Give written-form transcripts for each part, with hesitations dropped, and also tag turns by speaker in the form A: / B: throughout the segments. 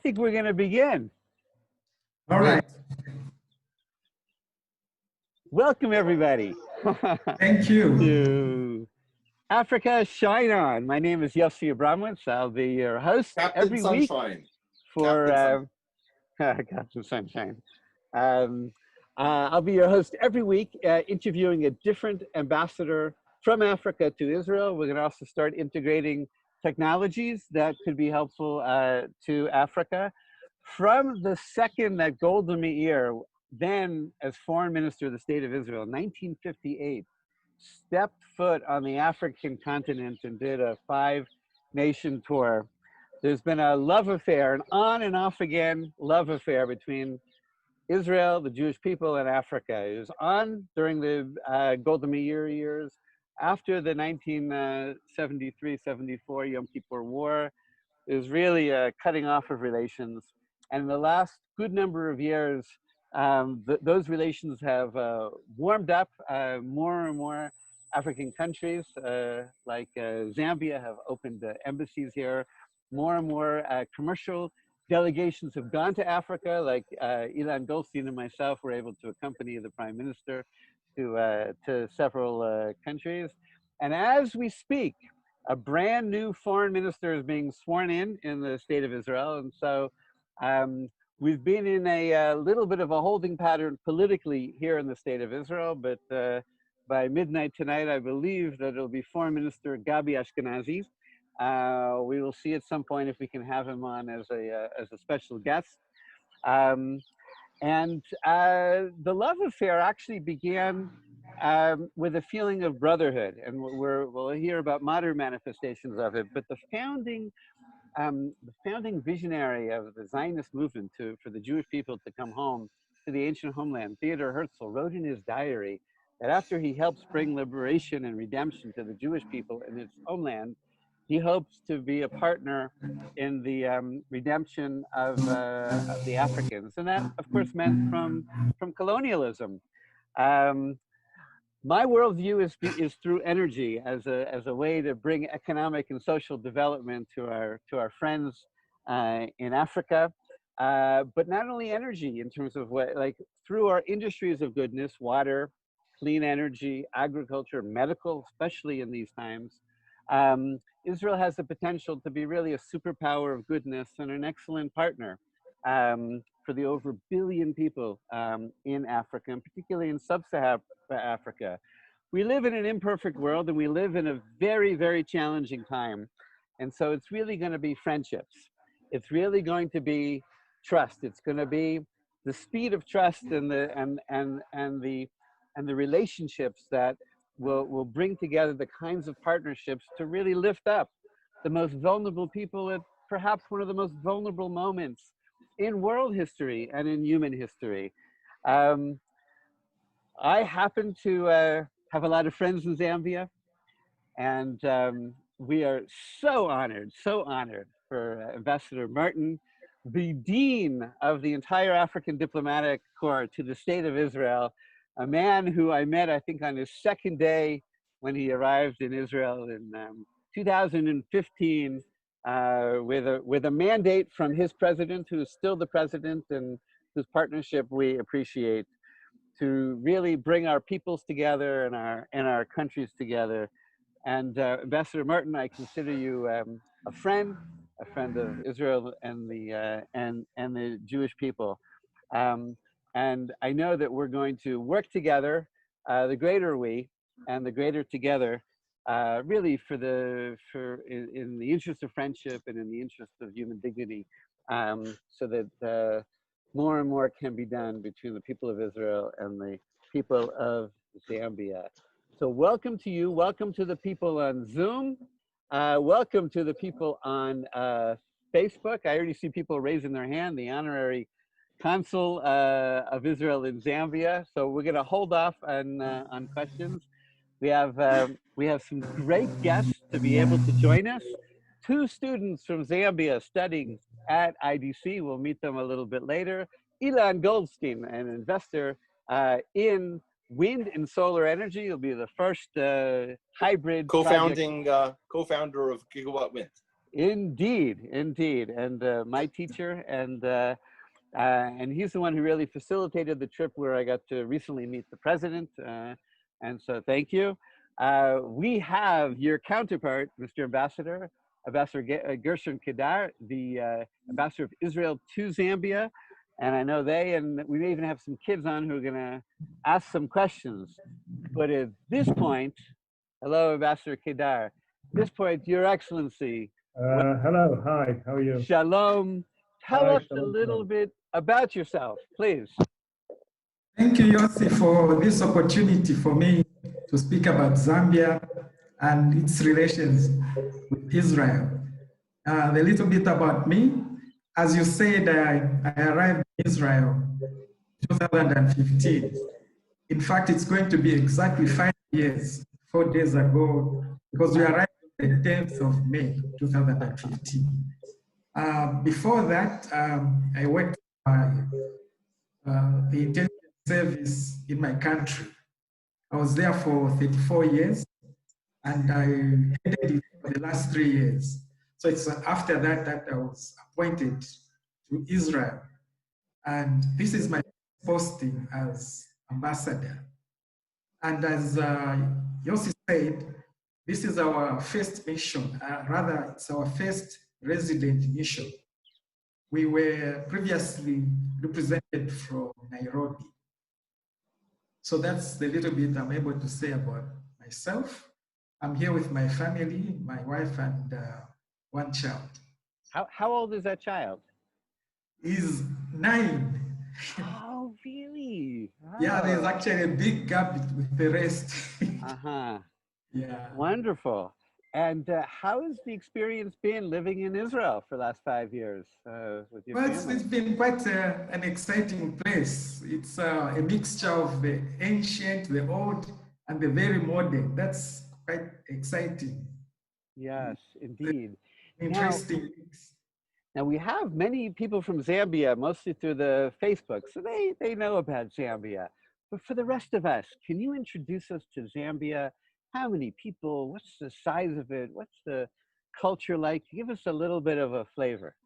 A: think we're going to begin.
B: All right.
A: Welcome, everybody.
B: Thank you.
A: To Africa Shine On. My name is Yossi Abramowitz. I'll be your host
C: Captain
A: every
C: Sunshine.
A: week for
C: Captain
A: Captain Sunshine. I'll be your host every week, interviewing a different ambassador from Africa to Israel. We're going to also start integrating technologies that could be helpful to Africa. From the second that Golda Meir, then as foreign minister of the state of Israel in 1958, stepped foot on the African continent and did a 5-nation tour, there's been a love affair, an on and off again love affair between Israel, the Jewish people, and Africa. It was on during the Golda Meir years, after the 1973-74 Yom Kippur War. It was really a cutting off of relations. And in the last good number of years, those relations have warmed up. More and more African countries like Zambia have opened embassies here. More and more commercial delegations have gone to Africa, like Ilan Goldstein and myself were able to accompany the Prime Minister to several countries. And as we speak, a brand new foreign minister is being sworn in the state of Israel. And so we've been in a little bit of a holding pattern politically here in the state of Israel, but by midnight tonight, I believe that it'll be Foreign Minister Gabi Ashkenazi. We will see at some point if we can have him on as a special guest. And the love affair actually began with a feeling of brotherhood, and we'll hear about modern manifestations of it. But the founding visionary of the Zionist movement for the Jewish people to come home to the ancient homeland, Theodor Herzl, wrote in his diary that after he helps bring liberation and redemption to the Jewish people in its homeland, he hopes to be a partner in the redemption of the Africans. And that, of course, meant from colonialism. My worldview is through energy as a way to bring economic and social development to our friends in Africa, but not only energy in terms of through our industries of goodness, water, clean energy, agriculture, medical, especially in these times. Israel has the potential to be really a superpower of goodness and an excellent partner for the over 1 billion people in Africa, and particularly in sub-Saharan Africa. We live in an imperfect world, and we live in a very, very challenging time. And so it's really going to be friendships. It's really going to be trust. It's going to be the speed of trust and the relationships that will bring together the kinds of partnerships to really lift up the most vulnerable people at perhaps one of the most vulnerable moments in world history and in human history. I happen to have a lot of friends in Zambia, and we are so honored for Ambassador Martin, the Dean of the entire African Diplomatic Corps to the State of Israel, a man who I met, I think, on his second day when he arrived in Israel in 2015 with a mandate from his president, who is still the president and whose partnership we appreciate, to really bring our peoples together and our countries together. And Ambassador Martin, I consider you a friend of Israel and the Jewish people. And I know that we're going to work together, the greater we and the greater together, really in the interest of friendship and in the interest of human dignity, so that more and more can be done between the people of Israel and the people of Zambia. So welcome to you. Welcome to the people on Zoom. Welcome to the people on Facebook. I already see people raising their hand, the honorary consul of Israel in Zambia. So we're going to hold off on questions. We have some great guests to be able to join us. 2 students from Zambia studying at IDC. We'll meet them a little bit later. Ilan Goldstein, an investor in wind and solar energy. He'll be the first hybrid
C: co-founder of Gigawatt Wind.
A: Indeed, indeed. And my teacher, and he's the one who really facilitated the trip where I got to recently meet the president. And so thank you. We have your counterpart, Mr. Ambassador, Ambassador Gershon Kedar, the ambassador of Israel to Zambia. And I know and we may even have some kids on who are going to ask some questions. But at this point, hello, Ambassador Kedar. At this point, Your Excellency,
C: Hello, hi, how are you?
A: Shalom. Tell
C: Hi,
A: us a
C: shalom,
A: little
C: shalom.
A: bit about yourself, please.
B: Thank you, Yossi, for this opportunity for me to speak about Zambia and its relations with Israel. A little bit about me. As you said, I arrived in Israel in 2015. In fact, it's going to be exactly 5 years, 4 days ago, because we arrived on the 10th of May, 2015. Before that, I worked for the intelligence service in my country. I was there for 34 years, and I headed it for the last 3 years. So it's after that I was appointed to Israel. And this is my posting as ambassador. And as Yossi said, this is our first mission, rather it's our first resident mission. We were previously represented from Nairobi. So that's the little bit I'm able to say about myself. I'm here with my family, my wife and one child.
A: How old is that child?
B: He's 9.
A: Oh, really? Oh.
B: Yeah, there's actually a big gap with the rest.
A: Uh-huh.
B: Yeah.
A: Wonderful. And how has the experience been living in Israel for the last 5 years with your
B: Well,
A: family?
B: it's been quite an exciting place. It's a mixture of the ancient, the old, and the very modern. That's quite exciting.
A: Yes, indeed.
B: Interesting mix.
A: Now we have many people from Zambia, mostly through the Facebook, so they know about Zambia. But for the rest of us, can you introduce us to Zambia? How many people? What's the size of it? What's the culture like? Give us a little bit of a flavor.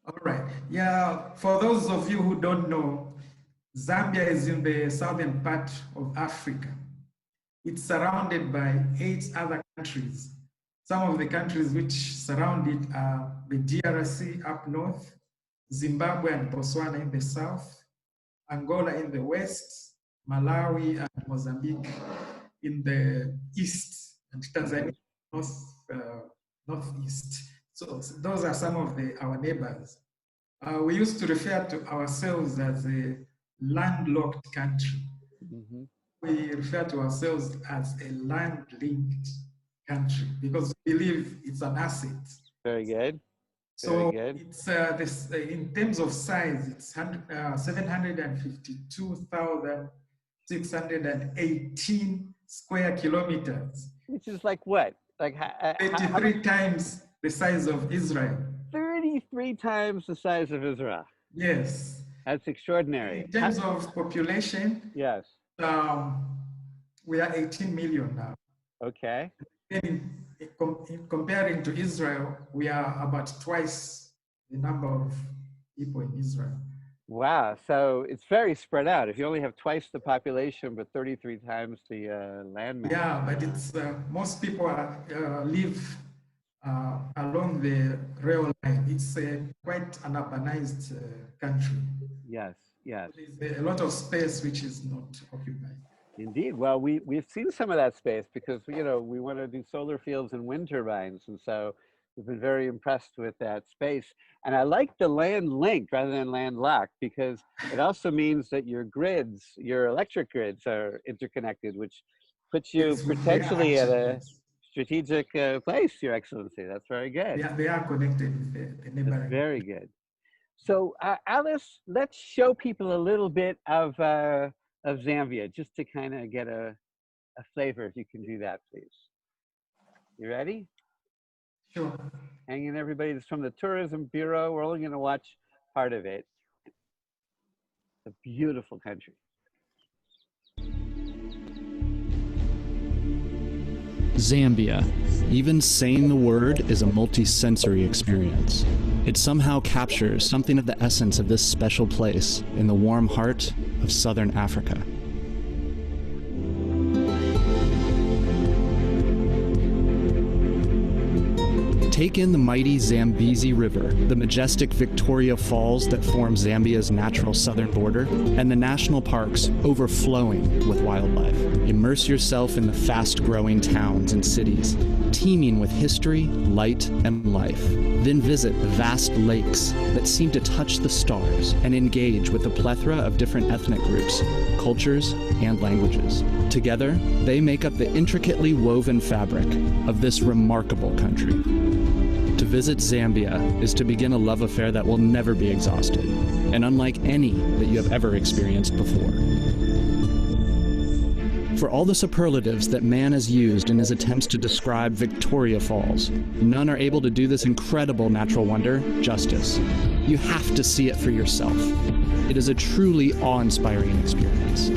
B: All right. Yeah, for those of you who don't know, Zambia is in the southern part of Africa. It's surrounded by 8 other countries. Some of the countries which surround it are the DRC up north, Zimbabwe and Botswana in the south, Angola in the west, Malawi and Mozambique in the east, and Tanzania northeast. So those are some of our neighbors. We used to refer to ourselves as a landlocked country.
A: Mm-hmm.
B: We refer to ourselves as a land-linked country because we believe it's an asset.
A: Very good.
B: So it's in terms of size, it's 752,618 square kilometers.
A: Which is like what? Like
B: 33 times the size of Israel.
A: 33 times the size of Israel.
B: Yes.
A: That's extraordinary.
B: In terms of population,
A: yes.
B: We are 18 million now.
A: Okay.
B: In comparing to Israel, we are about twice the number of people in Israel.
A: Wow, so it's very spread out. If you only have twice the population, but 33 times the land mass.
B: Yeah, but it's most people live along the rail line. It's quite an urbanized country.
A: Yes, yes.
B: There's a lot of space which is not occupied.
A: Indeed. Well, we've seen some of that space because, you know, we want to do solar fields and wind turbines. And so we've been very impressed with that space. And I like the land linked rather than landlocked because it also means that your grids, your electric grids are interconnected, which puts you potentially at a strategic place, Your Excellency. That's very good.
B: Yeah, they are connected with the neighboring.
A: That's very good. So Alice, let's show people a little bit of Zambia, just to kind of get a flavor, if you can do that, please. You ready?
B: Sure.
A: Hang in, everybody. This is from the Tourism Bureau. We're only going to watch part of it. It's a beautiful country.
D: Zambia. Even saying the word is a multi-sensory experience. It somehow captures something of the essence of this special place in the warm heart of southern Africa. Take in the mighty Zambezi River, the majestic Victoria Falls that form Zambia's natural southern border, and the national parks overflowing with wildlife. Immerse yourself in the fast-growing towns and cities, teeming with history, light, and life. Then visit the vast lakes that seem to touch the stars and engage with a plethora of different ethnic groups, cultures, and languages. Together, they make up the intricately woven fabric of this remarkable country. To visit Zambia is to begin a love affair that will never be exhausted, and unlike any that you have ever experienced before. For all the superlatives that man has used in his attempts to describe Victoria Falls, none are able to do this incredible natural wonder justice. You have to see it for yourself. It is a truly awe-inspiring experience.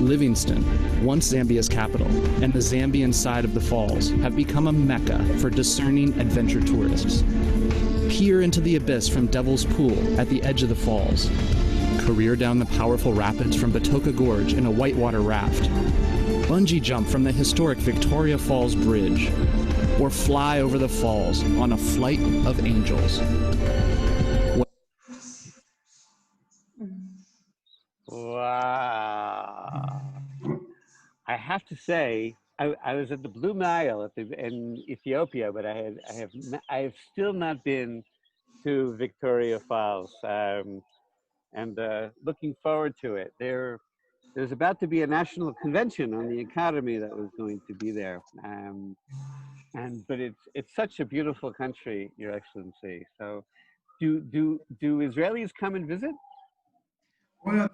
D: Livingston, once Zambia's capital, and the Zambian side of the falls have become a mecca for discerning adventure tourists. Peer into the abyss from Devil's Pool at the edge of the falls. Career down the powerful rapids from Batoka Gorge in a whitewater raft. Bungee jump from the historic Victoria Falls Bridge. Or fly over the falls on a flight of angels.
A: Wow. I have to say, I was at the Blue Nile in Ethiopia, but I have still not been to Victoria Falls, and looking forward to it. There's about to be a national convention on the economy that was going to be there, but it's such a beautiful country, Your Excellency. So, do Israelis come and visit?
B: Well,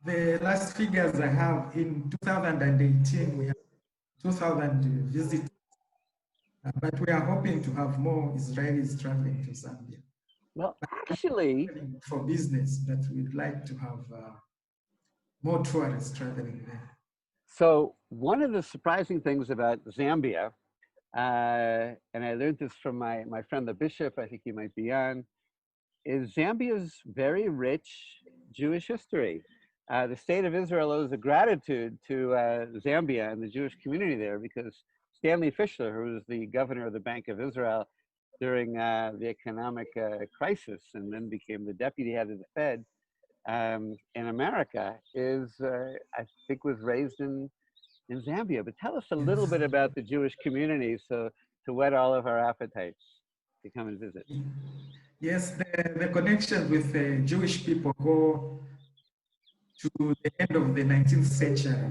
B: the last figures I have in 2018, we have 2,000 visitors, but we are hoping to have more Israelis traveling to Zambia.
A: Well, actually,
B: For business, but we'd like to have more tourists traveling there.
A: so one of the surprising things about Zambia, and I learned this from my friend the bishop, I think he might be on, is Zambia's very rich Jewish history. The state of Israel owes a gratitude to Zambia and the Jewish community there, because Stanley Fishler, who was the governor of the Bank of Israel during the economic crisis and then became the deputy head of the Fed in America, I think was raised in Zambia. But tell us a little bit about the Jewish community, so to whet all of our appetites to come and visit.
B: Yes, the connection with the Jewish people go to the end of the 19th century.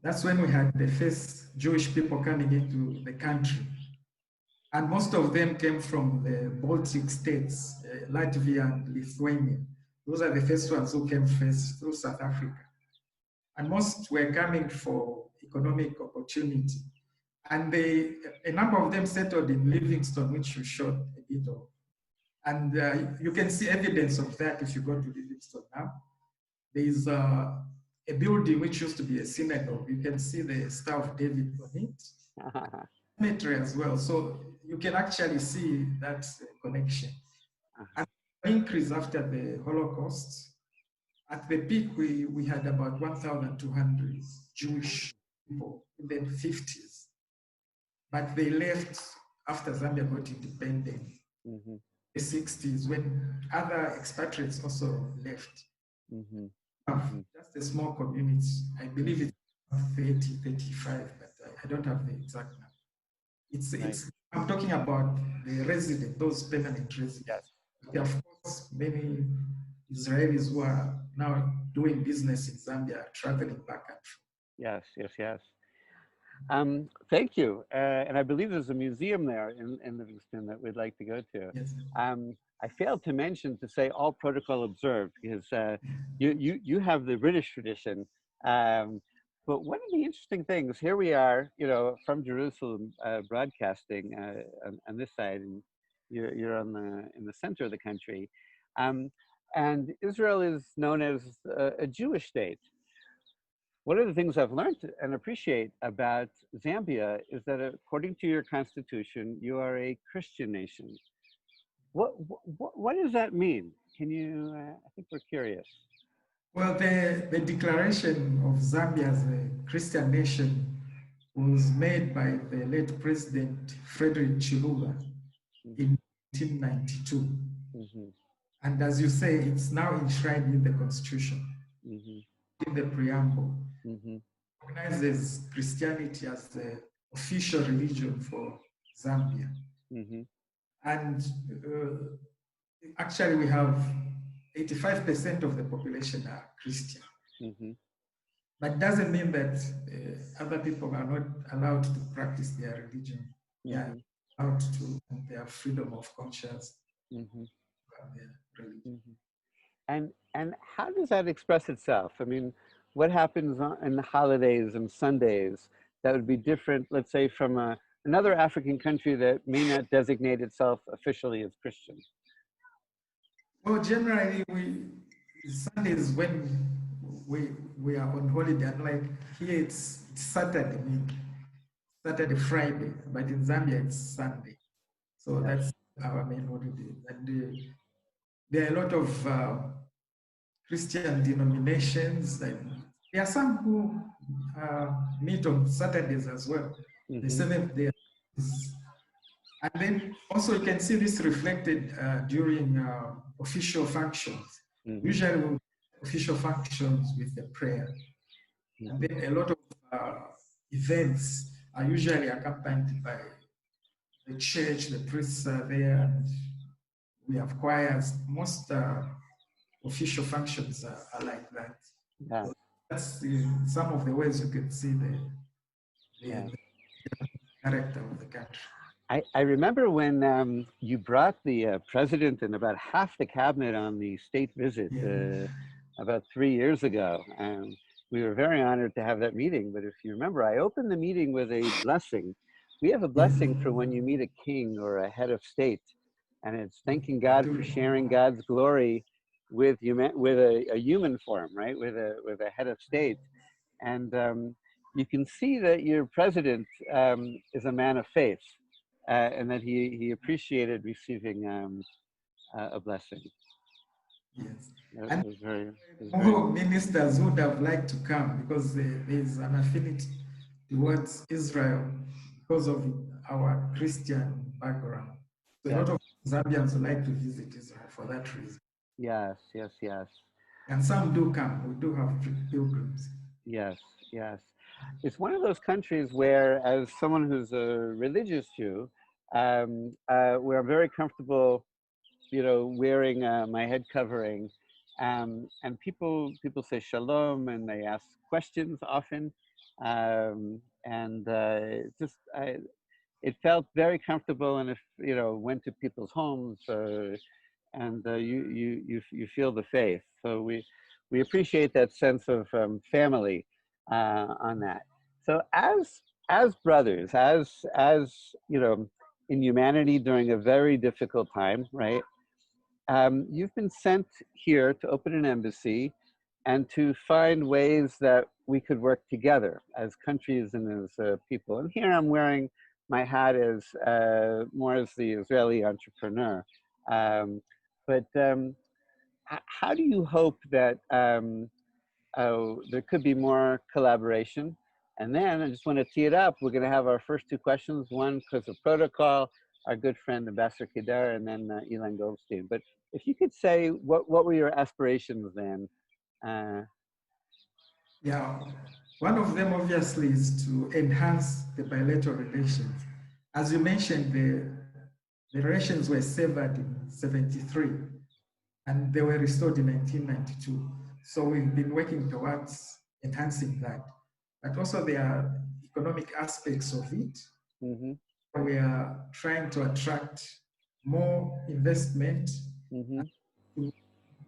B: That's when we had the first Jewish people coming into the country. And most of them came from the Baltic states, Latvia and Lithuania. Those are the first ones who came first through South Africa. And most were coming for economic opportunity. And a number of them settled in Livingston, which you showed a bit of. And you can see evidence of that if you go to Livingston now. There is a building which used to be a synagogue. You can see the Star of David on it. Cemetery as well. So you can actually see that connection. And increase after the Holocaust. At the peak, we had about 1,200 Jewish people in the 50s. But they left after Zambia got independent. Mm-hmm. The 60s, when other expatriates also left. Mm-hmm. Just a small community. I believe it's 30, 35, but I don't have the exact number. I'm talking about the resident, those permanent residents.
A: Yes.
B: There are, of course, many Israelis who are now doing business in Zambia, traveling back and forth.
A: Yes, yes, yes. Thank you. And I believe there's a museum there in Livingston that we'd like to go to.
B: Yes.
A: I failed to mention to say all protocol observed, because you have the British tradition. But one of the interesting things, here we are, from Jerusalem, broadcasting on this side, and you're in the center of the country. And Israel is known as a Jewish state. one of the things I've learned and appreciate about Zambia is that according to your constitution, you are a Christian nation. What does that mean? Can you, I think we're curious.
B: Well, the declaration of Zambia as a Christian nation was made by the late President Frederick Chiluba in 1992.
A: Mm-hmm.
B: And as you say, it's now enshrined in the Constitution,
A: Mm-hmm.
B: in the preamble.
A: Mm-hmm.
B: Recognizes Christianity as the official religion for Zambia.
A: Mm-hmm.
B: And actually, we have 85% of the population are Christian.
A: Mm-hmm.
B: But it doesn't mean that other people are not allowed to practice their religion. They are allowed to, and their freedom of conscience.
A: Mm-hmm.
B: Their religion.
A: Mm-hmm. And how does that express itself? I mean, what happens in the holidays and Sundays that would be different, let's say, from another African country that may not designate itself officially as Christian?
B: Well, generally, Sundays when we are on holiday, unlike here, it's Saturday, Saturday, Friday, but in Zambia, it's Sunday. So that's our main holiday. And there are a lot of Christian denominations. There are some who meet on Saturdays as well, the seventh day. And then also you can see this reflected during official functions. Usually official functions with the prayer. And then a lot of events are usually accompanied by the church, the priests are there, and we have choirs. Most official functions are like that.
A: Yeah.
B: So that's some of the ways you can see the character of the country.
A: I remember when you brought the president and about half the cabinet on the state visit about 3 years ago. And we were very honored to have that meeting. But if you remember, I opened the meeting with a blessing. We have a blessing for when you meet a king or a head of state. And it's thanking God for sharing God's glory with a human form, right? With a head of state. And you can see that your president is a man of faith. And that he appreciated receiving a blessing.
B: Yes.
A: That was very,
B: ministers would have liked to come because there's an affinity towards Israel because of our Christian background. So a lot of Zambians would like to visit Israel for that reason.
A: Yes, yes, yes.
B: And some do come. We do have pilgrims.
A: Yes, yes. It's one of those countries where, as someone who's a religious Jew, where I'm very comfortable, wearing my head covering, and people say shalom, and they ask questions often, it felt very comfortable, and if went to people's homes, and you feel the faith. So we appreciate that sense of family on that. So as brothers, as in humanity during a very difficult time, right? You've been sent here to open an embassy and to find ways that we could work together as countries and as people. And here I'm wearing my hat as more as the Israeli entrepreneur. But how do you hope that there could be more collaboration? And then I just want to tee it up. We're going to have our first two questions. One, because of protocol, our good friend Ambassador Kedar, and then Ilan Goldstein. But if you could say, what were your aspirations then?
B: Yeah, one of them obviously is to enhance the bilateral relations. As you mentioned, the relations were severed in 1973 and they were restored in 1992. So we've been working towards enhancing that. But also there are economic aspects of it. We are trying to attract more investment to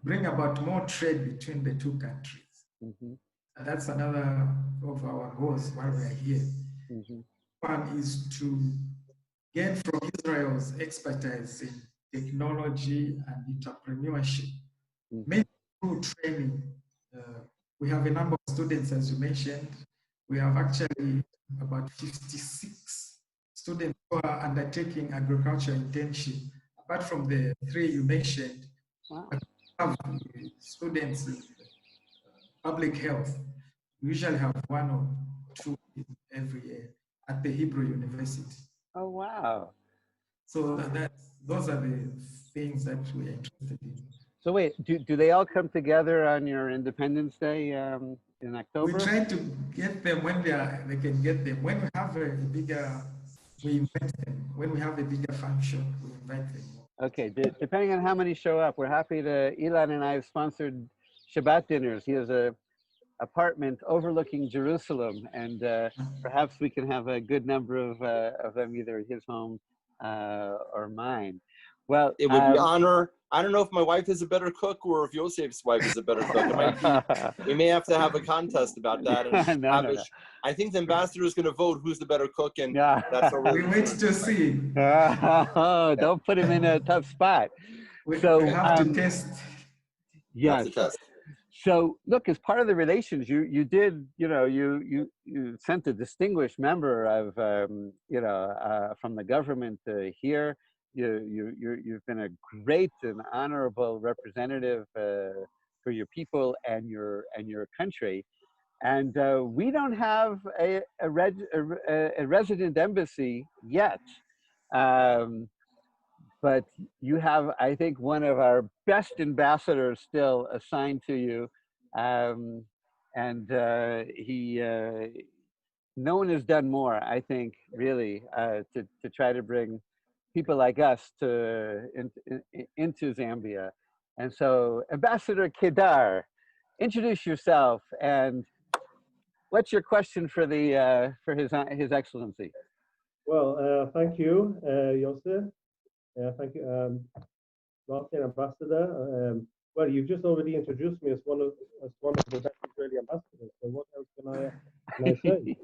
B: bring about more trade between the two countries. And that's another of our goals while we are here. One is to gain from Israel's expertise in technology and entrepreneurship, mainly through training We have a number of students, as you mentioned. We have actually about 56 students who are undertaking agriculture internship. Apart from the 3 you mentioned,
A: Wow.
B: we have students in public health. We usually have 1 or 2 every year at the Hebrew University.
A: Oh, wow.
B: So those are the things that we're interested in.
A: So wait, do they all come together on your Independence Day in
B: We
A: October?
B: try to get them when they can get them. When we have a bigger, we invite them. When we have a bigger function, we invite them.
A: Okay, depending on how many show up, we're happy to, Elon and I have sponsored Shabbat dinners. He has a apartment overlooking Jerusalem, and perhaps we can have a good number of them either at his home or mine. Well,
E: It would be honor. I don't know if my wife is a better cook or if Yosef's wife is a better cook. It might be. We may have to have a contest about that. And
A: no.
E: I think the ambassador is going to vote who's the better cook, and
A: Yeah.
E: that's what
B: We wait to see.
A: Oh, don't put him in a tough spot.
B: We
A: So
B: have to test.
A: Yes.
E: That's the test.
A: So look, as part of the relations, you did, you sent a distinguished member of, from the government here. You've been a great and honorable representative for your people and your country. And we don't have a resident embassy yet. But you have, I think, one of our best ambassadors still assigned to you. And no one has done more, I think, really, to try to bring people like us into Zambia. And so, Ambassador Kedar, introduce yourself, and what's your question for for His Excellency?
C: Well, thank you, Yosef. Thank you, Martin, Ambassador. Well, you've just already introduced me as one of the best Israeli ambassadors. So what else can I say?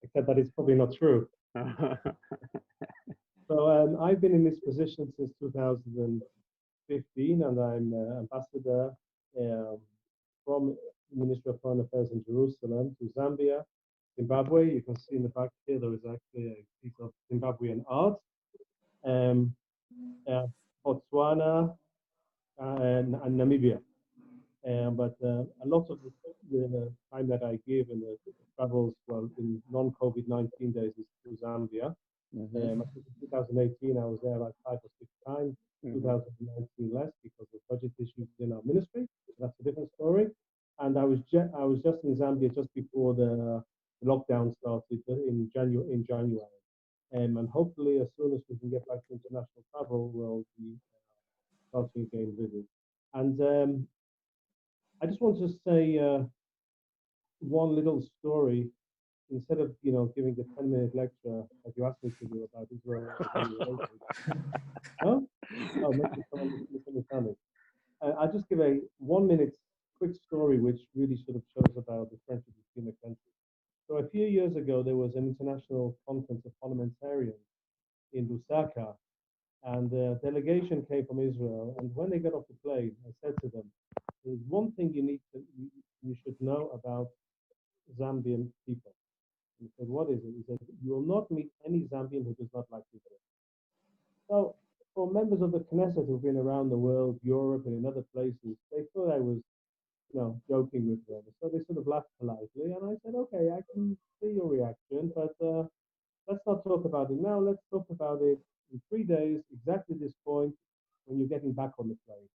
C: Except that it's probably not true. So I've been in this position since 2015, and I'm ambassador from the Ministry of Foreign Affairs in Jerusalem to Zambia, Zimbabwe. You can see in the back here there is actually a piece of Zimbabwean art. Botswana and Namibia. But a lot of the time that I give in the travels, well, in non-COVID-19 days is to Zambia. In 2018, I was there like 5 or 6 times. 2019 less because of budget issues in our ministry. That's a different story. And I was just in Zambia just before the lockdown started in January. And hopefully, as soon as we can get back to international travel, we'll be starting again visits. And I just want to say one little story. Instead of giving the 10-minute lecture that you asked me to do about Israel, no, maybe someone misunderstanding. I'll just give a 1-minute quick story, which really sort of shows about the friendship between the countries. So a few years ago, there was an international conference of parliamentarians in Lusaka, and the delegation came from Israel. And when they got off the plane, I said to them, "There's one thing you should know about Zambian people." He said, "What is it?" He said, "You will not meet any Zambian who does not like Israel." So for members of the Knesset who've been around the world, Europe and in other places, they thought I was joking with them. So they sort of laughed politely, and I said, "Okay, I can see your reaction, but let's not talk about it now. Let's talk about it in 3 days, exactly this point, when you're getting back on the plane."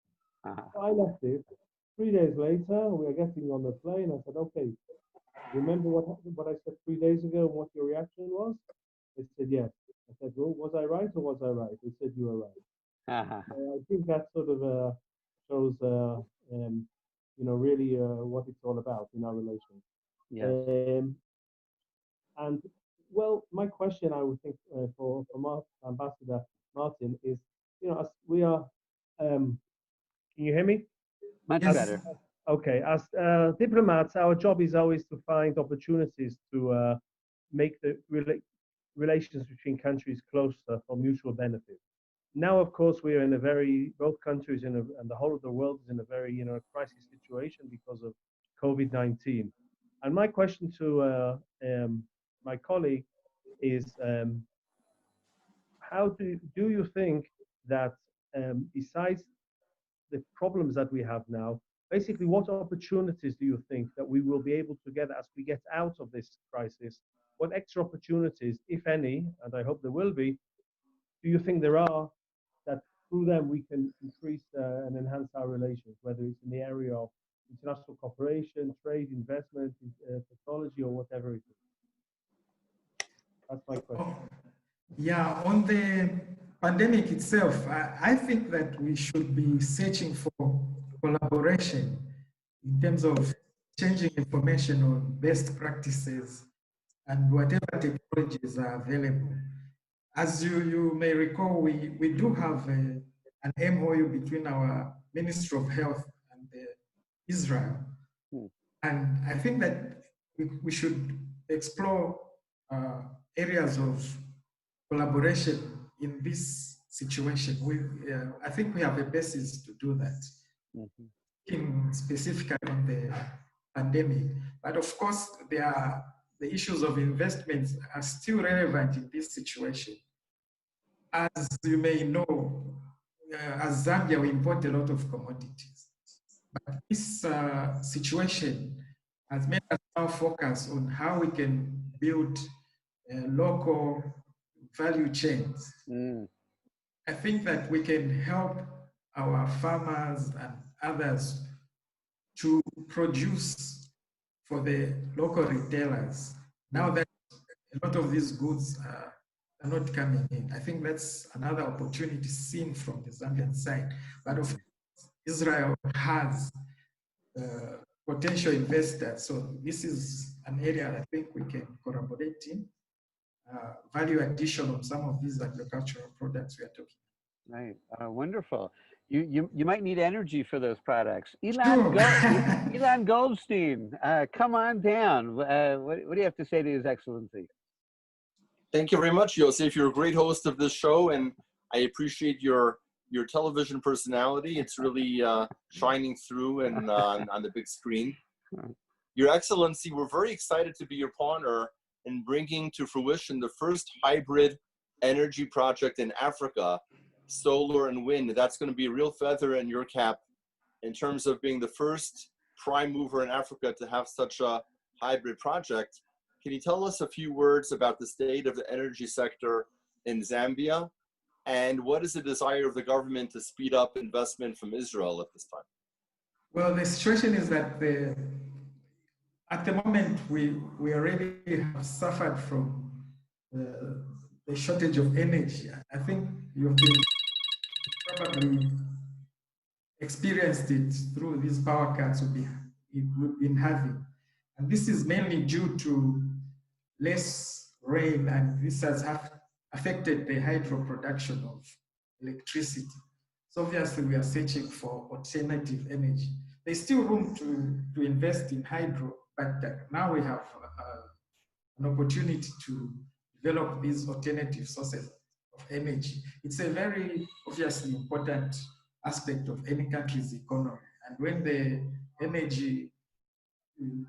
C: So I left it. 3 days later, we are getting on the plane. I said, "Okay, remember what I said 3 days ago and what your reaction was?" They said, "Yes." I said, "Well, was I right or was I right?" They said, "You were right." I think that sort of shows, really what it's all about in our relations.
A: Yes.
C: And well, my question, I would think, for Ambassador Martin is, as we are, can you hear me?
A: Much
B: Yes.
A: better.
C: Okay, as diplomats, our job is always to find opportunities to make the relations between countries closer for mutual benefit. Now, of course, we are in a both countries and the whole of the world is in a very, crisis situation because of COVID-19. And my question to my colleague is, how do you think that besides the problems that we have now, basically what opportunities do you think that we will be able to get as we get out of this crisis? What extra opportunities, if any, and I hope there will be, do you think there are that through them we can increase and enhance our relations, whether it's in the area of international cooperation, trade, investment, technology, or whatever it is? That's my question.
B: Yeah, on the pandemic itself, I think that we should be searching for collaboration in terms of changing information on best practices and whatever technologies are available. As you may recall, we do have an MOU between our Ministry of Health and Israel. And I think that we should explore areas of collaboration in this situation. I think we have a basis to do that. In specifically on the pandemic, but of course the issues of investments are still relevant in this situation. As you may know, as Zambia, we import a lot of commodities, but this situation has made us now focus on how we can build local value chains. I think that we can help our farmers and others to produce for the local retailers. Now that a lot of these goods are not coming in, I think that's another opportunity seen from the Zambian side. But of course, Israel has potential investors, so this is an area I think we can collaborate in. Value addition of some of these agricultural products we are talking.
A: Right, wonderful. You might need energy for those products.
B: Sure.
A: Elon Goldstein, come on down. What do you have to say to His Excellency?
E: Thank you very much, Yosef. You're a great host of this show, and I appreciate your television personality. It's really shining through and on the big screen. Your Excellency, we're very excited to be your partner in bringing to fruition the first hybrid energy project in Africa, solar and wind. That's going to be a real feather in your cap in terms of being the first prime mover in Africa to have such a hybrid project. Can you tell us a few words about the state of the energy sector in Zambia, and what is the desire of the government to speed up investment from Israel at this time?
B: Well, the situation is that at the moment we already have suffered from the shortage of energy. I think you've been probably experienced it through these power cuts we've been having. And this is mainly due to less rain, and this has affected the hydro production of electricity. So obviously we are searching for alternative energy. There's still room to invest in hydro, but now we have an opportunity to develop these alternative sources of energy. It's a very obviously important aspect of any country's economy. And when the energy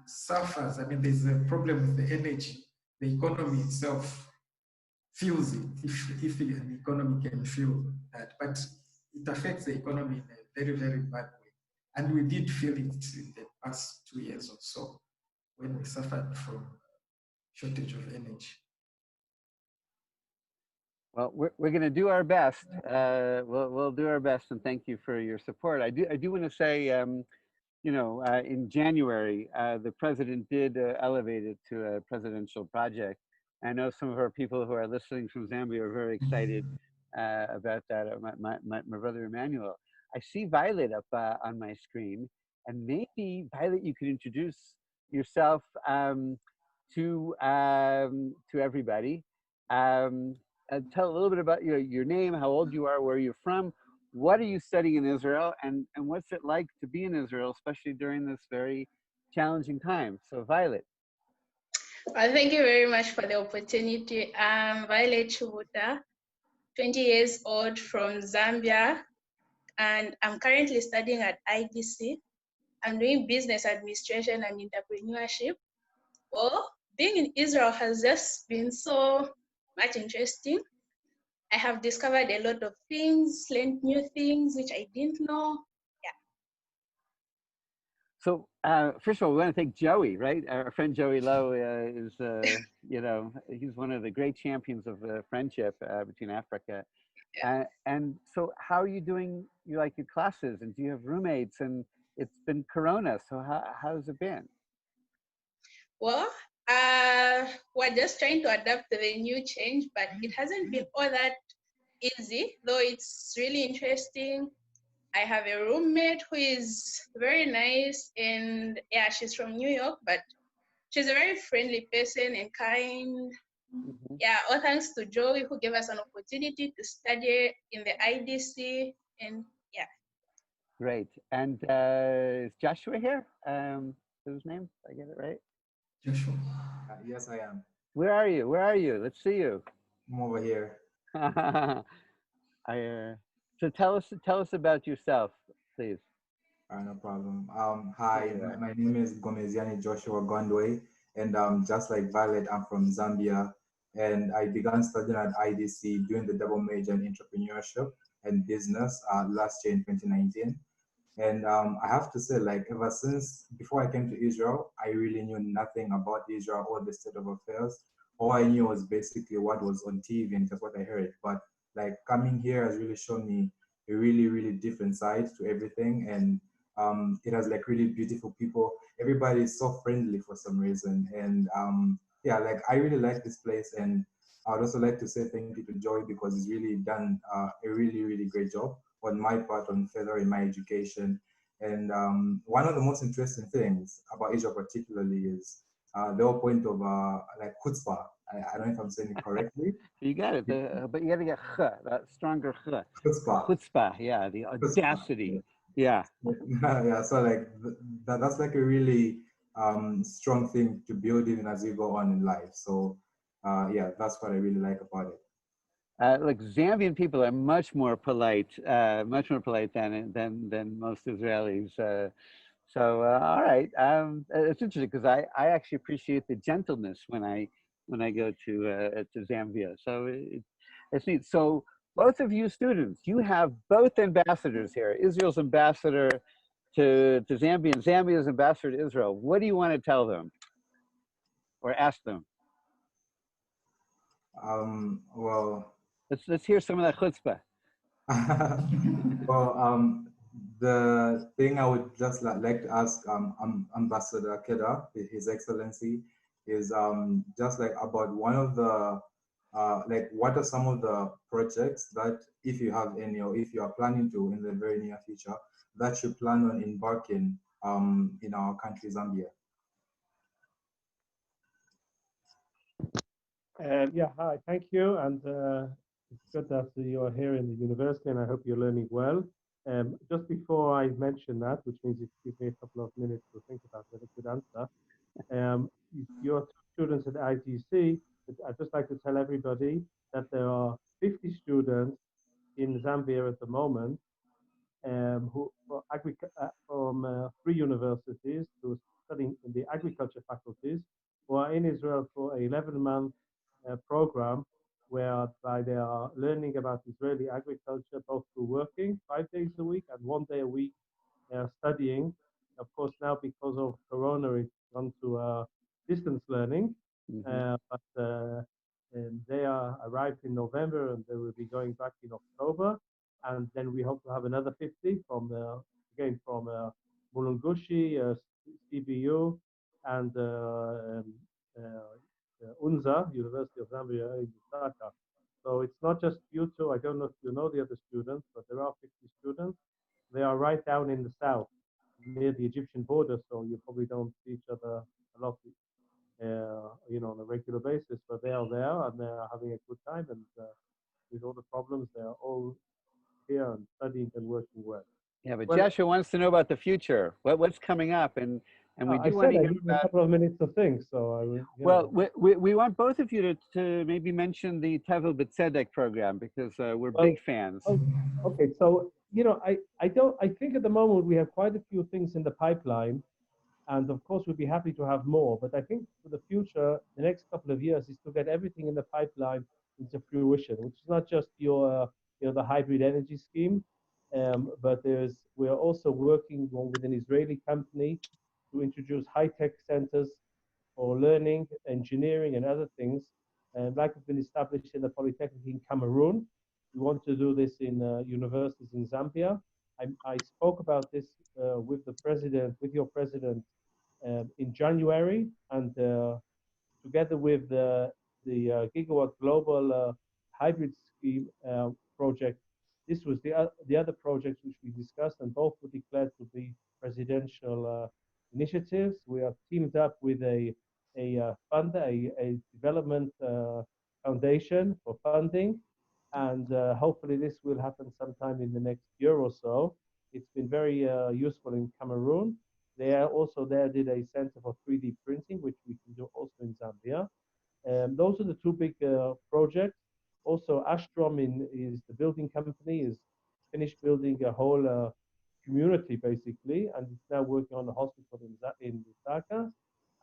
B: suffers, I mean, there's a problem with the energy, the economy itself feels it, if an economy can feel that. But it affects the economy in a very, very bad way. And we did feel it in the past 2 years or so when we suffered from shortage of energy.
A: Well, we're going to do our best. We'll do our best, and thank you for your support. I do want to say, you know, in January, the president did elevate it to a presidential project. I know some of our people who are listening from Zambia are very excited about that. My brother Emmanuel. I see Violet up on my screen, and maybe Violet, you could introduce yourself to everybody. Tell a little bit about your name, how old you are, where you're from, what are you studying in Israel, and what's it like to be in Israel, especially during this very challenging time. So Violet.
F: Well, thank you very much for the opportunity. I'm Violet Chubuta, 20 years old from Zambia, and I'm currently studying at IDC. I'm doing business administration and entrepreneurship. Well, being in Israel has just been so much interesting. I have discovered a lot of things, learned new things which I didn't know.
A: So first of all, we want to thank Joey, right? Our friend Joey Lowe is, you know, he's one of the great champions of friendship between Africa. And so how are you doing, you like your classes, and do you have roommates? And it's been Corona, so how's it been?
F: Well, we're just trying to adapt to the new change, but it hasn't been all that easy, though it's really interesting. I have a roommate who is very nice, and yeah, she's from New York, but she's a very friendly person and kind.
A: Mm-hmm.
F: Yeah, all thanks to Joey, who gave us an opportunity to study in the IDC, and yeah.
A: Great. And is Joshua here? Whose name? Did I get it right?
B: Joshua.
G: Yes, I am.
A: Where are you? Where are you? Let's see you.
G: I'm over here.
A: So tell us about yourself, please.
G: No problem. Hi, my name is Gomeziani Joshua Gondwe, and just like Violet, I'm from Zambia, and I began studying at IDC doing the double major in entrepreneurship and business last year in 2019. And I have to say, like, ever since before I came to Israel, I really knew nothing about Israel or the state of affairs. All I knew was basically what was on TV and just what I heard. But like coming here has really shown me a really, really different side to everything. And it has like really beautiful people. Everybody is so friendly for some reason. And yeah, like I really like this place. And I'd also like to say thank you to Joy because he's really done a really, really great job on my part on furthering my education. And one of the most interesting things about Israel particularly is the whole point of like chutzpah. I don't know if I'm saying it correctly.
A: You got it, but you got to get that stronger
G: Chutzpah.
A: chutzpah, yeah, the audacity. Yeah.
G: Yeah, so like that's like a really strong thing to build in as you go on in life. So yeah, that's what I really like about it.
A: Like Zambian people are much more polite than most Israelis. So all right, it's interesting because I actually appreciate the gentleness when I go to Zambia. So it's neat. So both of you students, you have both ambassadors here. Israel's ambassador to Zambia and Zambia's ambassador to Israel. What do you want to tell them or ask them?
G: Well,
A: Let's hear some of that chutzpah.
G: well, the thing I would just like to ask Ambassador Keda, His Excellency, is just like about one of the like what are some of the projects that if you have any or if you are planning to in the very near future that you plan on embarking in our country Zambia.
C: Yeah, hi, thank you. And it's good that you're here in the university, and I hope you're learning well. Just before I mention that, which means if you give me a couple of minutes to think about it, a good answer. You're students at ITC. I'd just like to tell everybody that there are 50 students in Zambia at the moment who from 3 universities who are studying in the agriculture faculties, who are in Israel for an 11-month program whereby they are learning about Israeli agriculture, both through working 5 days a week and 1 day a week studying. Of course, now because of Corona, it's gone to distance learning, but they are arrived in November and they will be going back in October. And then we hope to have another 50 from again from Mulungushi, CBU, and UNZA, University of Zambia in Lusaka. So it's not just you two. I don't know if you know the other students, but there are 50 students. They are right down in the south, near the Egyptian border. So you probably don't see each other a lot, you know, on a regular basis. But they are there and they are having a good time. And with all the problems, they are all here and studying and working well.
A: Yeah, but Joshua wants to know about the future. What's coming up, and we do want to hear about.
C: A couple of minutes to think, so I will.
A: Well, we want both of you to maybe mention the Tevel B'Tzedek program because we're big fans.
C: Okay, so I think at the moment we have quite a few things in the pipeline, and of course we'd be happy to have more. But I think for the future, the next couple of years is to get everything in the pipeline into fruition, which is not just the hybrid energy scheme, but we are also working with an Israeli company to introduce high-tech centers for learning, engineering, and other things, like has been established in the Polytechnic in Cameroon. We want to do this in universities in Zambia. I spoke about this with your president, in January, and together with the Gigawatt Global Hybrid Scheme project, this was the other projects which we discussed, and both were declared to be presidential initiatives. We are teamed up with a funder, a development foundation for funding, and hopefully this will happen sometime in the next year or so. It's been very useful in Cameroon. They are also there did a center for 3D printing, which we can do also in Zambia. Those are the two big projects. Also, Astrom is the building company, is finished building a whole community basically, and it's now working on a hospital in Lusaka.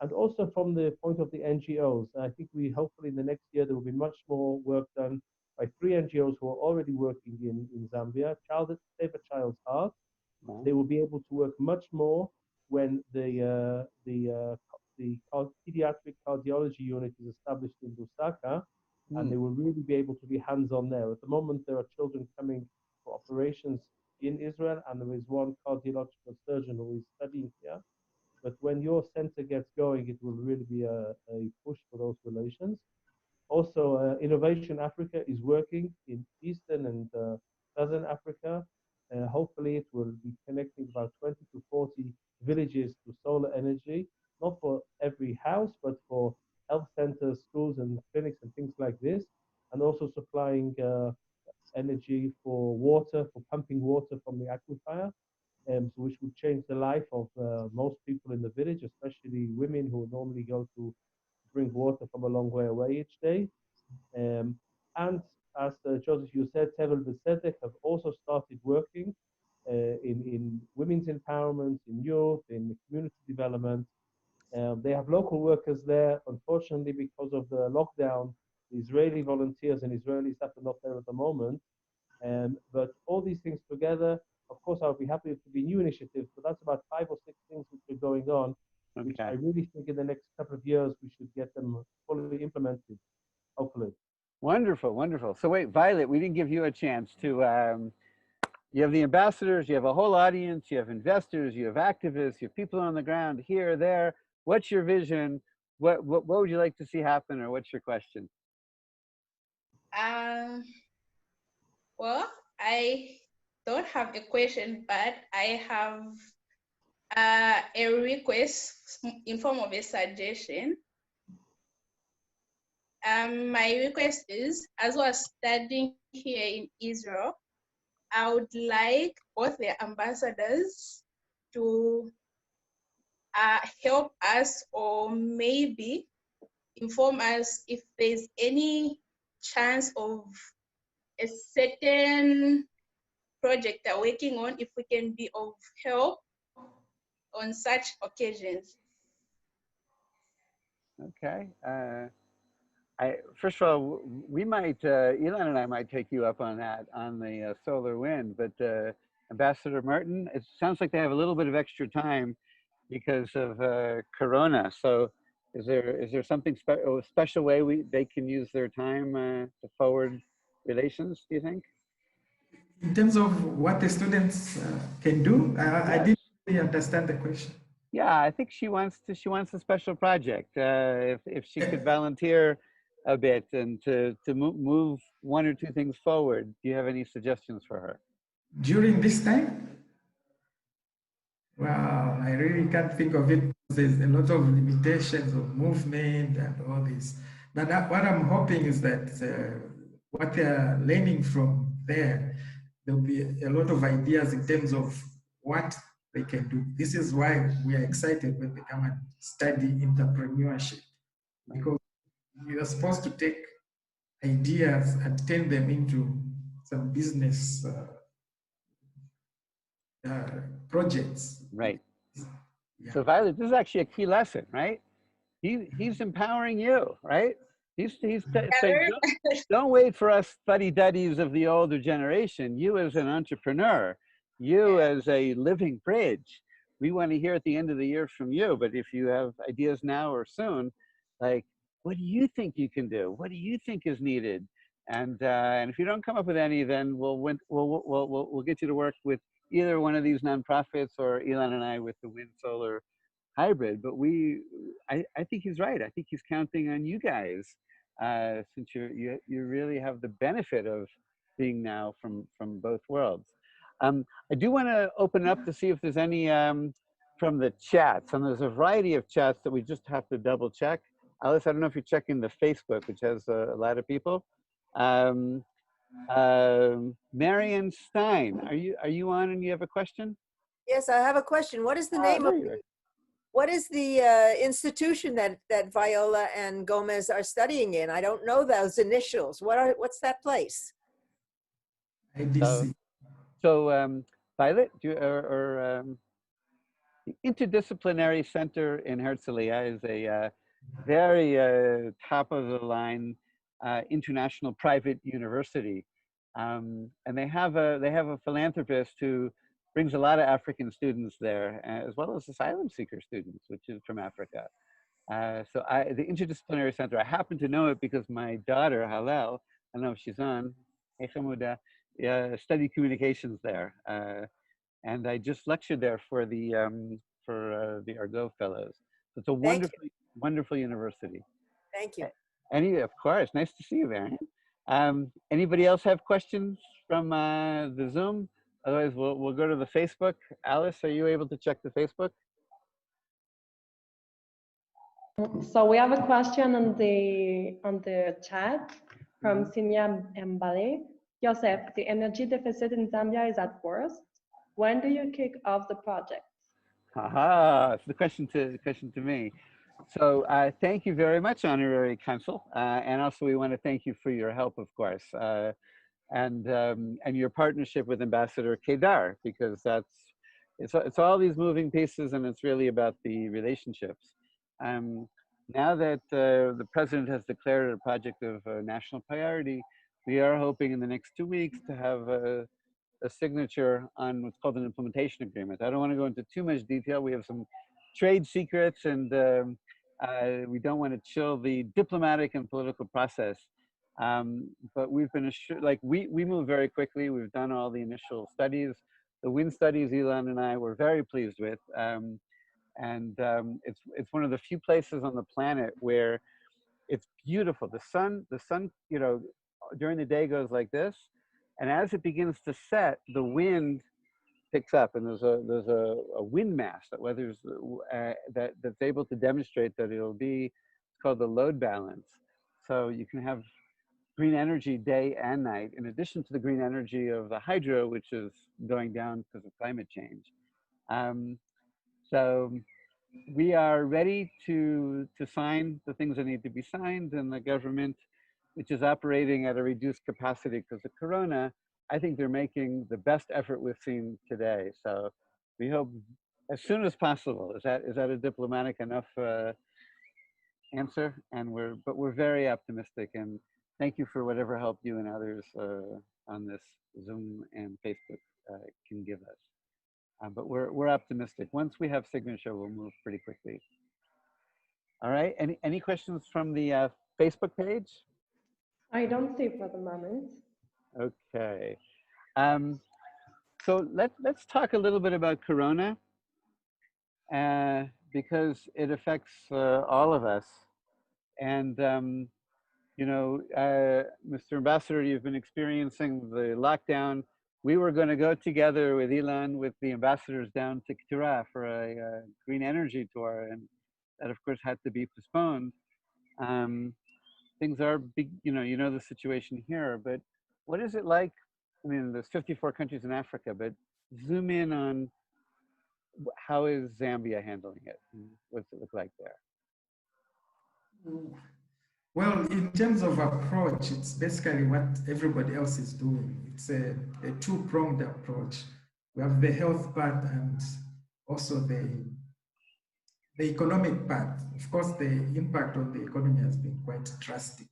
C: And also from the point of the NGOs, I think we hopefully in the next year there will be much more work done by 3 NGOs who are already working in Zambia. Save a Child's Heart. They will be able to work much more when the pediatric cardiology unit is established in Lusaka, and they will really be able to be hands-on there. At the moment, there are children coming for operations in Israel, and there is one cardiological surgeon who is studying here. But when your center gets going, it will really be a push for those relations. Also, Innovation Africa is working in Eastern and Southern Africa. Hopefully, it will be connecting about 20 to 40 villages to solar energy, not for every house, but for health centers, schools, and clinics, and things like this, and also supplying energy for water, for pumping water from the aquifer, which would change the life of most people in the village, especially women who normally go to drink water from a long way away each day. And as Joseph, you said, Tevel Besedek have also started working in women's empowerment, in youth, in community development. They have local workers there. Unfortunately, because of the lockdown, the Israeli volunteers and Israeli staff are not there at the moment. But all these things together, of course, I'll be happy to be new initiatives, but that's about 5 or 6 things which are going on, which I really think in the next couple of years we should get them fully implemented, hopefully.
A: Wonderful, wonderful. So wait, Violet, we didn't give you a chance to, you have the ambassadors, you have a whole audience, you have investors, you have activists, you have people on the ground here, there. What's your vision? What would you like to see happen, or what's your question?
F: Well, I don't have a question, but I have a request in form of a suggestion. My request is, as we're studying here in Israel, I would like both the ambassadors to help us, or maybe inform us if there's any chance of a certain project they're working on, if we can be of help on such occasions.
A: Okay. First of all, we might, Elon and I might take you up on that, on the solar wind, but Ambassador Martin, it sounds like they have a little bit of extra time because of Corona. So is there something a special way they can use their time to forward relations, do you think?
B: In terms of what the students can do,
A: Yes.
B: I didn't really understand the question.
A: Yeah, I think she wants a special project. If she could volunteer a bit and to move 1 or 2 things forward, do you have any suggestions for her?
B: During this time? Well, I really can't think of it. There's a lot of limitations of movement and all this. But what I'm hoping is that what they're learning from there'll be a lot of ideas in terms of what they can do. This is why we are excited when they come and study entrepreneurship, because you're supposed to take ideas and turn them into some business projects.
A: Right.
B: Yeah.
A: So Violet, this is actually a key lesson, right? He's empowering you, right? He's saying, don't wait for us fuddy-duddies of the older generation. You as an entrepreneur, you as a living bridge. We want to hear at the end of the year from you. But if you have ideas now or soon, like, what do you think you can do? What do you think is needed? And if you don't come up with any, then we'll get you to work with either one of these nonprofits or Elon and I with the wind solar hybrid. But I think he's right. I think he's counting on you guys, since you really have the benefit of being now from both worlds. I do want to open up to see if there's any from the chats, and there's a variety of chats that we just have to double check. Alice, I don't know if you're checking the Facebook, which has a lot of people. Marion Stein, are you on and you have a question?
H: Yes, I have a question. What is the name of what is the institution that Viola and Gomez are studying in? I don't know those initials. What's that place?
B: IDC.
A: So Violet, the Interdisciplinary Center in Herzliya is a very top of the line international private university, and they have a philanthropist who brings a lot of African students there, as well as asylum seeker students, which is from Africa. So the Interdisciplinary Center, I happen to know it because my daughter Halal, I don't know if she's on, hey Hamuda, studied communications there, and I just lectured there for the Argo Fellows. So it's a wonderful university.
H: Thank you.
A: Of course, nice to see you, Marion. Anybody else have questions from the Zoom? Otherwise, we'll go to the Facebook. Alice, are you able to check the Facebook?
I: So we have a question on the chat from Sinia Mbale. Joseph, the energy deficit in Zambia is at worst. When do you kick off the project?
A: Haha, it's the question to me. So thank you very much, Honorary Consul, and also we want to thank you for your help, of course, and your partnership with Ambassador Kedar, because it's all these moving pieces, and it's really about the relationships. Now that the president has declared a project of national priority, we are hoping in the next 2 weeks to have a signature on what's called an implementation agreement. I don't want to go into too much detail. We have some trade secrets, and we don't want to chill the diplomatic and political process. But we've been assured, like we move very quickly. We've done all the initial studies. The wind studies Elon and I were very pleased with. It's one of the few places on the planet where it's beautiful. The sun, you know, during the day goes like this, and as it begins to set, the wind picks up, and there's a wind mass that weathers that's able to demonstrate that it'll be, it's called the load balance. So you can have green energy day and night, in addition to the green energy of the hydro, which is going down because of climate change. So we are ready to sign the things that need to be signed, and the government, which is operating at a reduced capacity because of Corona, I think they're making the best effort we've seen today. So we hope as soon as possible. Is that a diplomatic enough answer? And we're very optimistic, and thank you for whatever help you and others on this Zoom and Facebook can give us. But we're optimistic. Once we have signature, we'll move pretty quickly. All right. Any questions from the Facebook page?
I: I don't see for the moment.
A: Okay. So let's talk a little bit about Corona, because it affects all of us. And you know, Mr. Ambassador, you've been experiencing the lockdown. We were going to go together with Elon, with the ambassadors, down to Ktura for a green energy tour, and that, of course, had to be postponed. Things are big, you know the situation here, but what is it like? I mean, there's 54 countries in Africa, but zoom in on how is Zambia handling it? What's it look like there?
B: Well, in terms of approach, it's basically what everybody else is doing. It's a two-pronged approach. We have the health part and also the economic part. Of course, the impact on the economy has been quite drastic.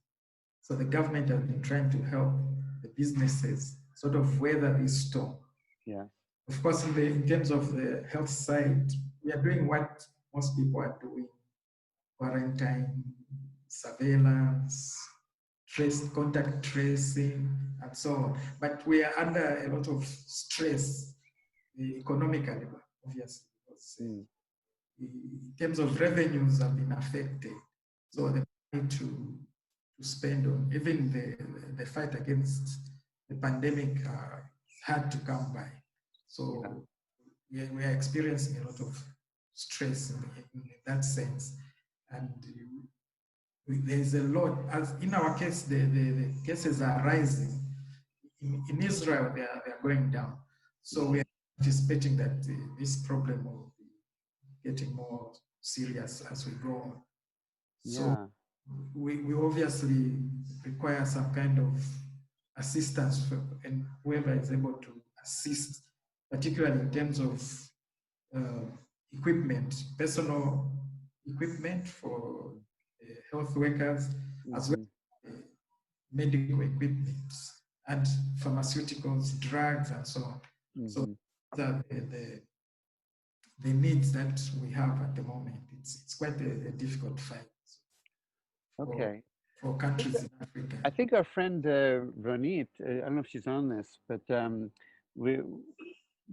B: So the government has been trying to help the businesses sort of weather this storm.
A: Yeah.
B: Of course, in terms of the health side, we are doing what most people are doing: quarantine, surveillance, contact tracing, and so on. But we are under a lot of stress economically, obviously, because in terms of revenues have been affected. So the money to spend on even the fight against the pandemic had to come by. So we are experiencing a lot of stress in that sense. And there's a lot, as in our case, the cases are rising. In Israel, they are going down. So we are anticipating that this problem will be getting more serious as we go on. So we obviously require some kind of assistance and whoever is able to assist, particularly in terms of equipment, personal equipment for health workers, as well as medical equipment and pharmaceuticals, drugs, and so on. So that the needs that we have at the moment, it's quite a difficult fight. For countries in Africa.
A: I think our friend Ronit, I don't know if she's on this, but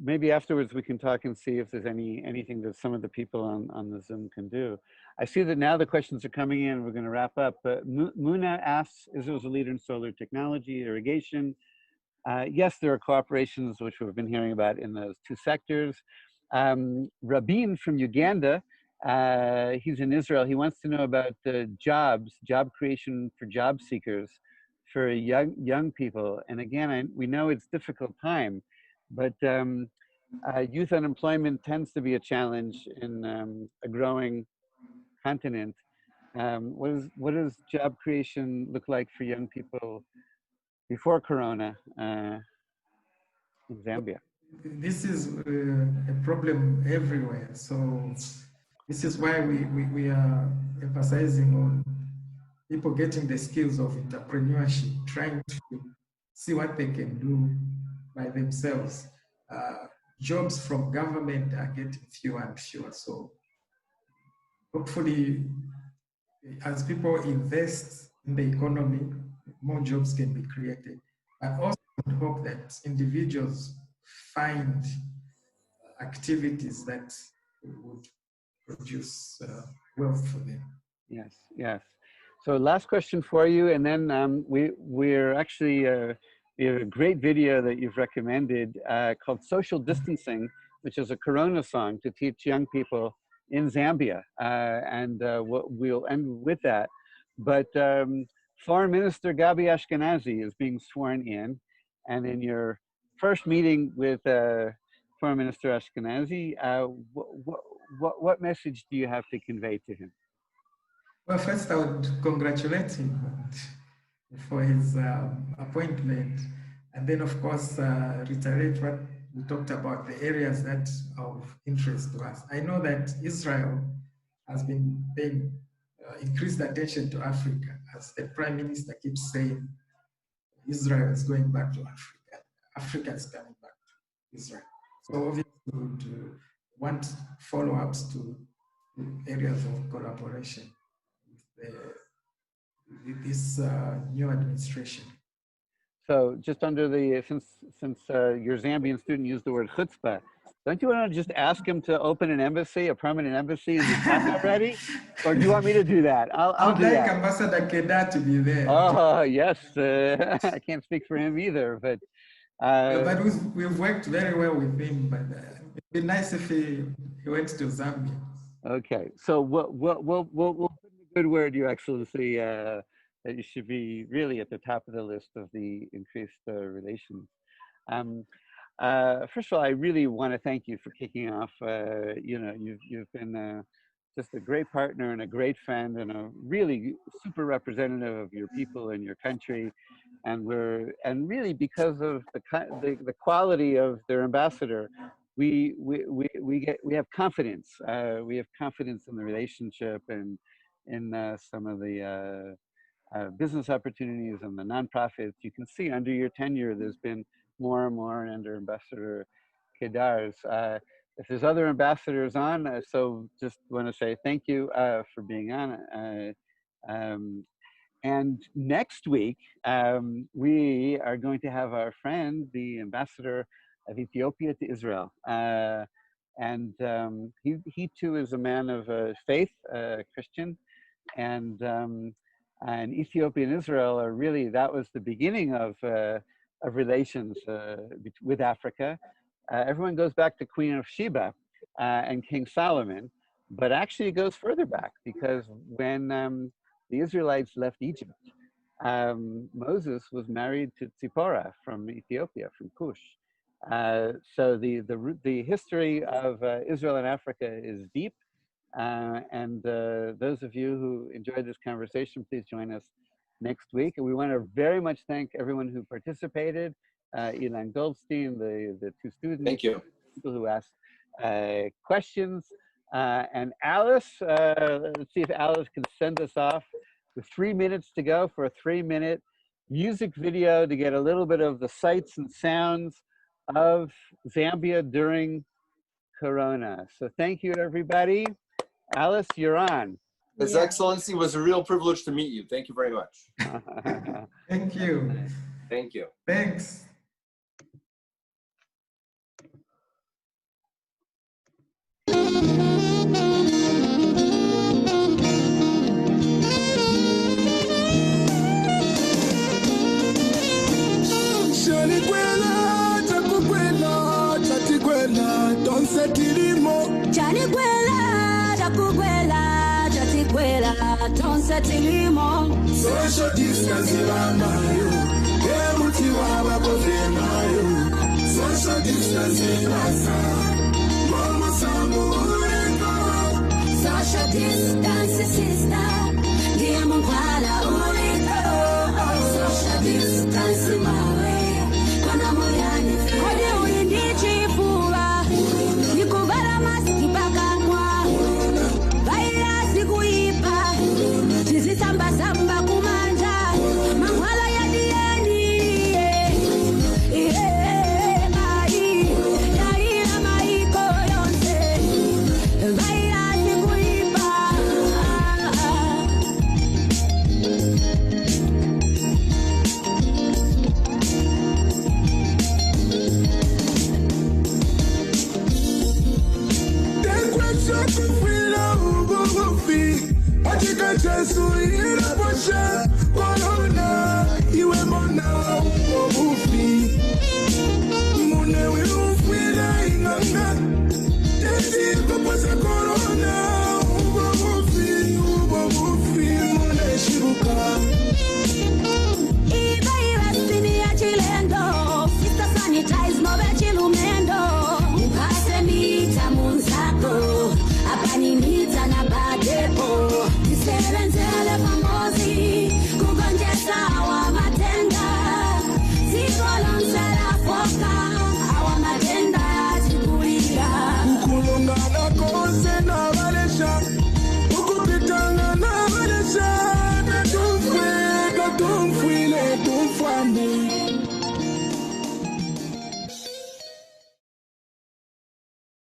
A: maybe afterwards we can talk and see if there's anything that some of the people on the Zoom can do. I see that now the questions are coming in. We're going to wrap up. Muna asks, Israel's a leader in solar technology, irrigation. Yes, there are cooperations which we've been hearing about in those two sectors. Rabin from Uganda, he's in Israel. He wants to know about job creation for job seekers, for young people. And again, we know it's a difficult time, but youth unemployment tends to be a challenge in a growing continent. What does job creation look like for young people before Corona in Zambia?
B: This is a problem everywhere. So this is why we are emphasizing on people getting the skills of entrepreneurship, trying to see what they can do by themselves. Jobs from government are getting fewer and fewer. So hopefully, as people invest in the economy, more jobs can be created. I also hope that individuals find activities that would produce wealth for them.
A: Yes, yes. So last question for you, and then we're actually, we have a great video that you've recommended called Social Distancing, which is a Corona song to teach young people in Zambia. And we'll end with that. But Foreign Minister Gabi Ashkenazi is being sworn in. And in your first meeting with Foreign Minister Ashkenazi, what message do you have to convey to him?
B: Well, first I would congratulate him for his appointment, and then of course reiterate what we talked about, the areas that are of interest to us. I know that Israel has been paying increased attention to Africa, as the Prime Minister keeps saying, Israel is going back to Africa, Africa is coming back to Israel. So obviously we would want follow-ups to areas of collaboration with this new administration.
A: So just under the, since your Zambian student used the word chutzpah, don't you want to just ask him to open an embassy, a permanent embassy in Uganda already? Or do you want me to do that? I'll do
B: like
A: that.
B: Ambassador Keda to be there.
A: Oh, yes. I can't speak for him either, but...
B: but we've worked very well with him, but it'd be nice if he went to Zambia.
A: Okay, so we'll put in a good word, Your Excellency, that you should be really at the top of the list of the increased relations. First of all, I really want to thank you for kicking off. You know, you've been just a great partner and a great friend and a really super representative of your people and your country. and really because of the quality of their ambassador, we have confidence. We have confidence in the relationship and in some of the business opportunities and the nonprofits. You can see under your tenure, there's been more and more under Ambassador Kedar's. If there's other ambassadors on, so just want to say thank you for being on. And next week, we are going to have our friend, the ambassador of Ethiopia to Israel. And he too is a man of faith, Christian. And Ethiopia and Israel are really, that was the beginning of relations with Africa. Everyone goes back to Queen of Sheba and King Solomon, but actually it goes further back because when the Israelites left Egypt, Moses was married to Tzipporah from Ethiopia, from Cush. So the history of Israel and Africa is deep. And those of you who enjoyed this conversation, please join us next week. And we want to very much thank everyone who participated. Ilan Goldstein, the two students.
E: Thank you.
A: People who asked questions. And Alice, let's see if Alice can send us off with 3 minutes to go for a 3-minute music video to get a little bit of the sights and sounds of Zambia during Corona. So thank you, everybody. Alice, you're on.
E: His Excellency, it was a real privilege to meet you. Thank you very much.
B: Thank you.
E: Thank you.
B: Thanks.
J: Social distancing, social distancing, social distance, sister. Dear Mungala, social distance, my way. Kanamuyani, Kode Uindichi Pua, Nikubara Maskipaka, Virus Iguipa, Tizitamba Samba Kumanja, Mangala Yadiani, Jesus, ira posha, corona, iwe mona, obufi. Mune we ufira inganga, tezi kopasa corona, obufi, mune shibuka. Iba irasini ya chilendo, sister sanitize no vechilumendo. Ukase mita munzako, apani mita na badepo. Sebenzele famosi, kugonjesa wa matenda. Zikolonsela foka, awa matenda zikulia. Ukulungana kose na valesha.